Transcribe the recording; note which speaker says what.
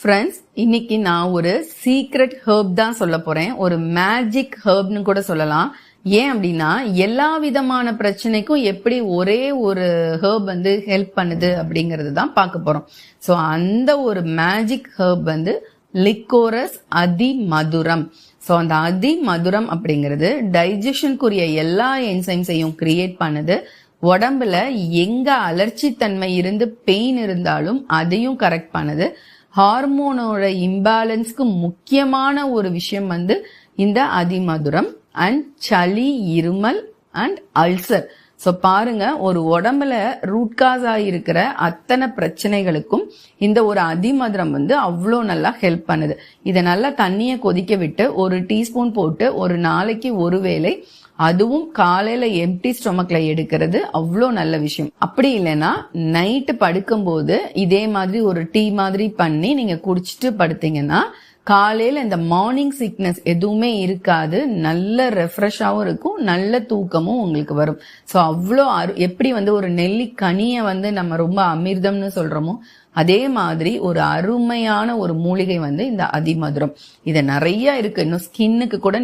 Speaker 1: Friends, இன்னைக்கு நான் ஒரு சீக்ரெட் ஹெர்ப் தான் சொல்ல போறேன். ஒரு மேஜிக் ஹெர்ப்னு கூட சொல்லலாம். ஏன் அப்படின்னா, எல்லா விதமான பிரச்சனைக்கும் எப்படி ஒரே ஒரு ஹெர்ப் ஹெல்ப் பண்ணுது அப்படிங்கறது தான் பார்க்க போறோம். ஸோ அந்த ஒரு மேஜிக் ஹெர்ப் லிக்கோரஸ் அதிமதுரம். ஸோ அந்த அதிமதுரம் அப்படிங்கிறது டைஜஷனுக்குரிய எல்லா என்சைம்ஸையும் கிரியேட் பண்ணுது. உடம்புல எங்க அலர்ச்சி தன்மை இருந்து பெயின் இருந்தாலும் அதையும் கரெக்ட் பண்ணுது. ஹார்மோனோட இம்பேலன்ஸ்க்கு முக்கியமான ஒரு விஷயம் இந்த அதிமதுரம். அண்ட் சளி, இருமல் அண்ட் அல்சர். ஸோ பாருங்க, ஒரு உடம்புல ரூட் காஸ் ஆகிருக்கிற அத்தனை பிரச்சனைகளுக்கும் இந்த ஒரு அதிமதுரம் அவ்வளோ நல்லா ஹெல்ப் பண்ணுது. இதை நல்லா தண்ணியை கொதிக்க விட்டு ஒரு டீஸ்பூன் போட்டு ஒரு நாளைக்கு ஒரு வேளை, அதுவும் காலையில எம்டி ஸ்டொமக்ல எடுக்கிறது அவ்வளோ நல்ல விஷயம். அப்படி இல்லைன்னா நைட்டு படுக்கும்போது இதே மாதிரி ஒரு டீ மாதிரி பண்ணி நீங்க குடிச்சிட்டு படுத்தீங்கன்னா காலையில இந்த மார்னிங் சிக்னஸ் எதுவுமே இருக்காது. நல்ல ரெஃப்ரெஷ்ஷாவும் இருக்கும், நல்ல தூக்கமும் உங்களுக்கு வரும். ஸோ அவ்வளோ எப்படி ஒரு நெல்லிக்கனியை நம்ம ரொம்ப அமிர்தம்னு சொல்றோமோ அதே மாதிரி ஒரு அருமையான ஒரு மூலிகை இந்த அதிமதுரம். இது நிறைய இருக்கு. இன்னும் ஸ்கின்னுக்கு கூட